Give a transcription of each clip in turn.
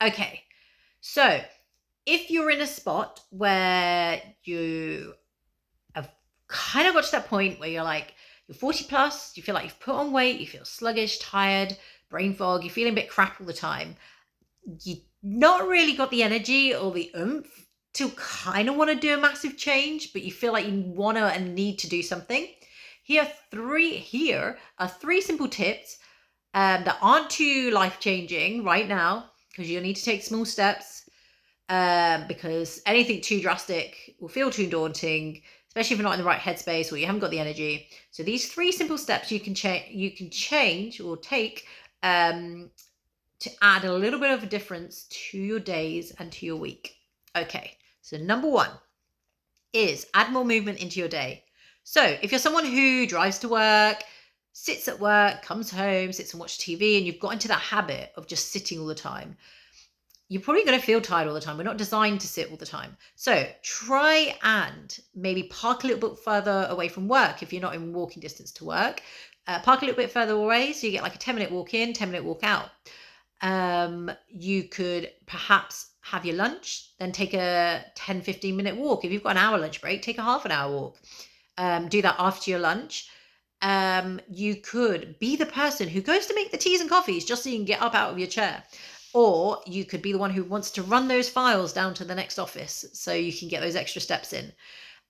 Okay, so if you're in a spot where you have kind of got to that point where you're 40 plus, you feel like you've put on weight, you feel sluggish, tired, brain fog, you're feeling a bit crap all the time, you not really got the energy or the oomph to kind of want to do a massive change, but you feel like you want to and need to do something. Here are three simple tips that aren't too life changing right now, because you'll need to take small steps, because anything too drastic will feel too daunting, especially if you're not in the right headspace or you haven't got the energy. So these three simple steps you can change or take to add a little bit of a difference to your days and to your week. Okay, so number one is add more movement into your day. So if you're someone who drives to work, sits at work, comes home, sits and watches TV, and you've got into that habit of just sitting all the time, you're probably going to feel tired all the time. We're not designed to sit all the time. So try and maybe park a little bit further away from work if you're not in walking distance to work. Park a little bit further away so you get like a 10-minute walk in, 10-minute walk out. You could perhaps have your lunch, then take a 10-15 minute walk. If you've got an hour lunch break, take a half an hour walk. Do that after your lunch. You could be the person who goes to make the teas and coffees just so you can get up out of your chair. Or you could be the one who wants to run those files down to the next office so you can get those extra steps in.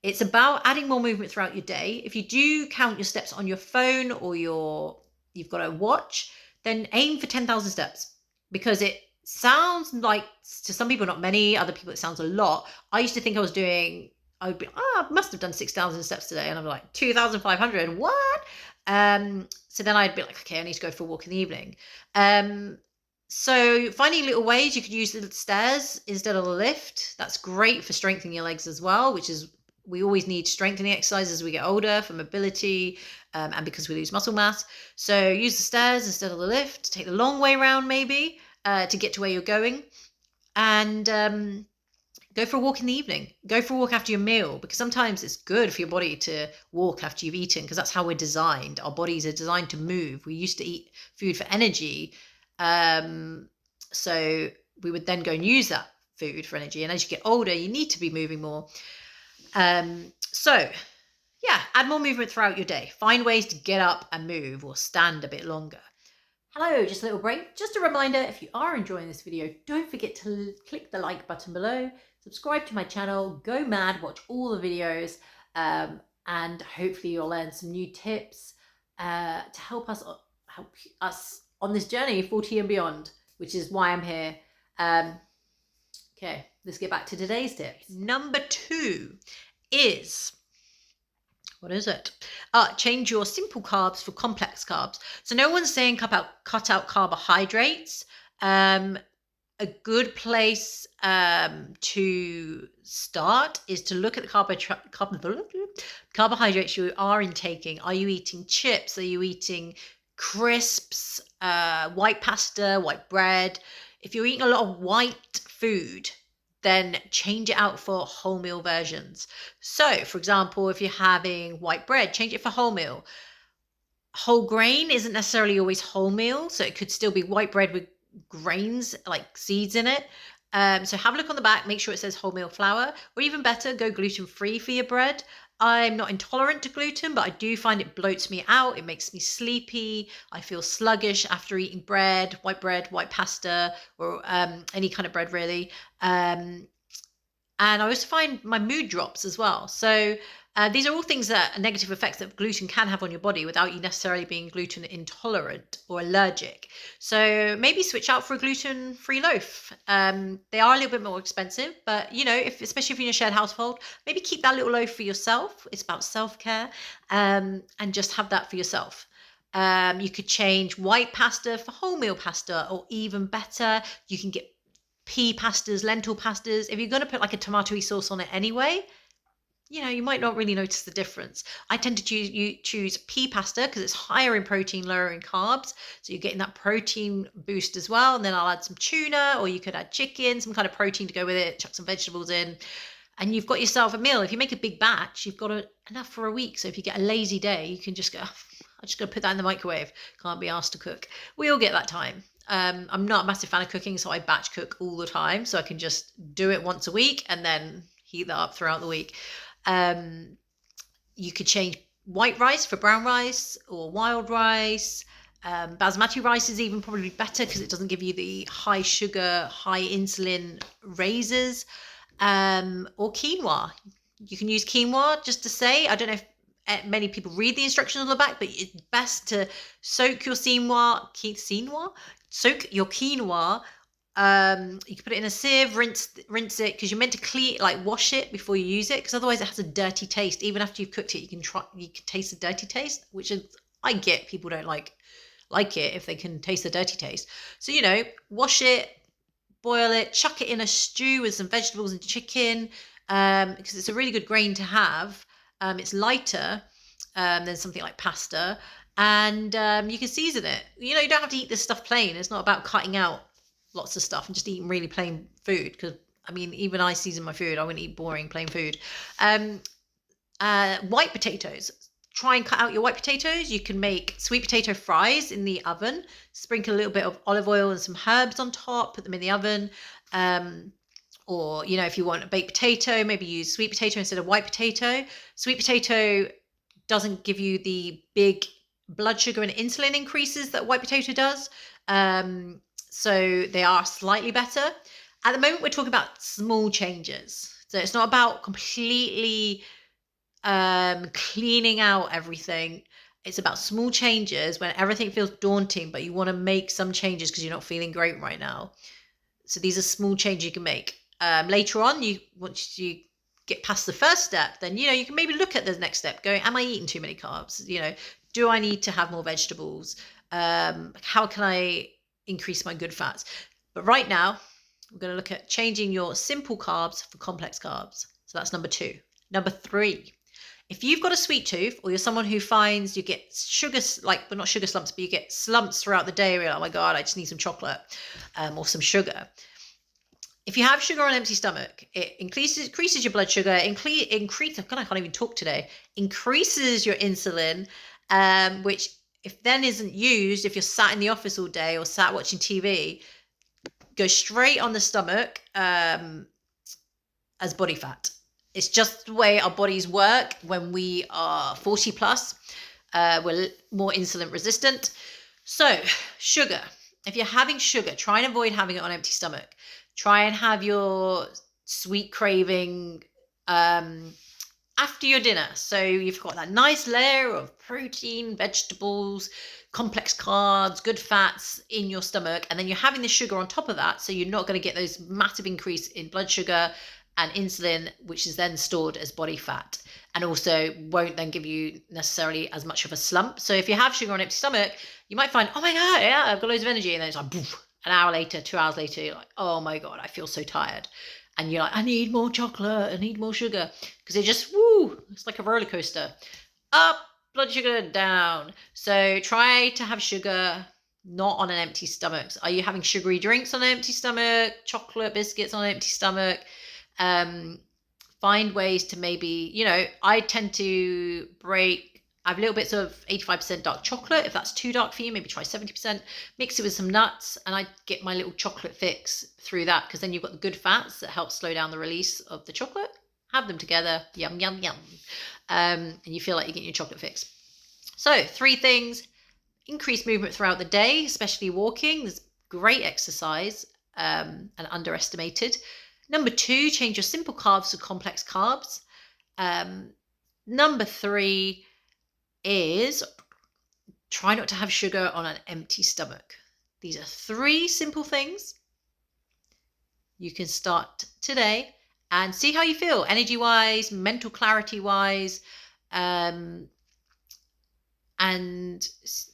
It's about adding more movement throughout your day. If you do count your steps on your phone or you've got a watch, then aim for 10,000 steps, because it sounds like, to some people, not many, other people it sounds a lot. I used to think I would be, I must have done 6,000 steps today. And I'm like, 2,500, what? So then I'd be like, okay, I need to go for a walk in the evening. So finding little ways you could use the stairs instead of the lift. That's great for strengthening your legs as well, which is, we always need strengthening exercises as we get older for mobility, and because we lose muscle mass. So use the stairs instead of the lift. Take the long way around maybe to get to where you're going. And go for a walk in the evening. Go for a walk after your meal, because sometimes it's good for your body to walk after you've eaten, because that's how we're designed. Our bodies are designed to move. We used to eat food for energy. So we would then go and use that food for energy. And as you get older, you need to be moving more. So yeah, add more movement throughout your day. Find ways to get up and move or stand a bit longer. Hello, just a little break. Just a reminder, if you are enjoying this video, don't forget to click the like button below, subscribe to my channel, go mad, watch all the videos, and hopefully you'll learn some new tips to help us on this journey, 40 and beyond, which is why I'm here. Okay, let's get back to today's tips. Number 2 is, what is it? Change your simple carbs for complex carbs. So no one's saying cut out carbohydrates. A good place to start is to look at the carbohydrates you are intaking. Are you eating chips? Are you eating crisps, white pasta, white bread? If you're eating a lot of white food, then change it out for wholemeal versions. So, for example, if you're having white bread, change it for wholemeal. Whole grain isn't necessarily always wholemeal, so it could still be white bread with grains like seeds in it. So have a look on the back, make sure it says wholemeal flour, or even better, go gluten-free for your bread. I'm not intolerant to gluten, but I do find it bloats me out. It makes me sleepy. I feel sluggish after eating bread, white pasta, or any kind of bread really. And I also find my mood drops as well. So these are all things that are negative effects that gluten can have on your body without you necessarily being gluten intolerant or allergic. So maybe switch out for a gluten-free loaf. They are a little bit more expensive, but you know, especially if you're in a shared household, maybe keep that little loaf for yourself. It's about self-care, and just have that for yourself. You could change white pasta for wholemeal pasta, or even better, you can get pea pastas, lentil pastas. If you're going to put like a tomatoey sauce on it anyway, you know, you might not really notice the difference. I tend to choose pea pasta because it's higher in protein, lower in carbs. So you're getting that protein boost as well. And then I'll add some tuna, or you could add chicken, some kind of protein to go with it, chuck some vegetables in, and you've got yourself a meal. If you make a big batch, you've got enough for a week. So if you get a lazy day, you can just go, I'm just going to put that in the microwave. Can't be asked to cook. We all get that time. I'm not a massive fan of cooking, so I batch cook all the time, so I can just do it once a week and then heat that up throughout the week. You could change white rice for brown rice or wild rice. Basmati rice is even probably better because it doesn't give you the high sugar, high insulin raises. Or quinoa. You can use quinoa, just to say. I don't know if many people read the instructions on the back, but it's best to soak your soak your quinoa. You can put it in a sieve, rinse it, because you're meant to wash it before you use it, because otherwise it has a dirty taste. Even after you've cooked it, you can taste the dirty taste, which is, I get people don't like it if they can taste the dirty taste. So, wash it, boil it, chuck it in a stew with some vegetables and chicken, because it's a really good grain to have. It's lighter than something like pasta, and you can season it. You don't have to eat this stuff plain. It's not about cutting out lots of stuff and just eating really plain food, because even I season my food. I wouldn't eat boring plain food. White potatoes. Try and cut out your white potatoes. You can make sweet potato fries in the oven, sprinkle a little bit of olive oil and some herbs on top, put them in the oven. Or, if you want a baked potato, maybe use sweet potato instead of white potato. Sweet potato doesn't give you the big blood sugar and insulin increases that white potato does. So they are slightly better. At the moment, we're talking about small changes. So it's not about completely cleaning out everything. It's about small changes when everything feels daunting, but you want to make some changes because you're not feeling great right now. So these are small changes you can make. Later on, once you get past the first step, then you can maybe look at the next step, going, am I eating too many carbs? Do I need to have more vegetables? How can I increase my good fats? But right now, we're going to look at changing your simple carbs for complex carbs. So that's number 2. Number 3, if you've got a sweet tooth, or you're someone who finds you get not sugar slumps, but you get slumps throughout the day, you're like, oh my God, I just need some chocolate or some sugar. If you have sugar on an empty stomach, it increases your blood sugar, I can't even talk today, increases your insulin, which if then isn't used, if you're sat in the office all day or sat watching TV, goes straight on the stomach as body fat. It's just the way our bodies work when we are 40 plus. We're more insulin resistant. So sugar, if you're having sugar, try and avoid having it on an empty stomach. Try and have your sweet craving after your dinner. So you've got that nice layer of protein, vegetables, complex carbs, good fats in your stomach. And then you're having the sugar on top of that. So you're not going to get those massive increase in blood sugar and insulin, which is then stored as body fat, and also won't then give you necessarily as much of a slump. So if you have sugar on an empty stomach, you might find, oh my God, yeah, I've got loads of energy. And then it's like, poof, an hour later, 2 hours later, you're like, oh my God, I feel so tired. And you're like, I need more chocolate, I need more sugar. Because it's like a roller coaster. Up, blood sugar, down. So try to have sugar not on an empty stomach. Are you having sugary drinks on an empty stomach? Chocolate, biscuits on an empty stomach? Find ways to maybe, I tend to I have little bits of 85% dark chocolate. If that's too dark for you, maybe try 70%. Mix it with some nuts, and I get my little chocolate fix through that, because then you've got the good fats that help slow down the release of the chocolate. Have them together, yum, yum, yum. And you feel like you're getting your chocolate fix. So 3 things: increase movement throughout the day, especially walking. There's great exercise and underestimated. Number 2, change your simple carbs to complex carbs. Number 3 is try not to have sugar on an empty stomach. These are 3 simple things. You can start today and see how you feel, energy-wise, mental clarity-wise, and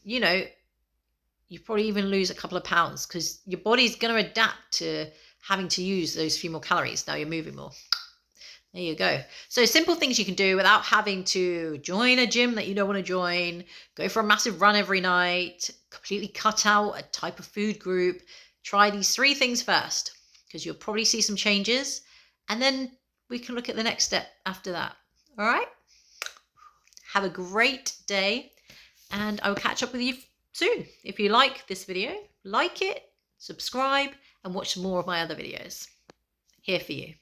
you probably even lose a couple of pounds, because your body's going to adapt to having to use those few more calories. Now you're moving more. There you go. So simple things you can do without having to join a gym that you don't want to join, go for a massive run every night, completely cut out a type of food group. Try these 3 things first, because you'll probably see some changes, and then we can look at the next step after that. All right? Have a great day, and I will catch up with you soon. If you like this video, like it, subscribe, and watch some more of my other videos. Here for you.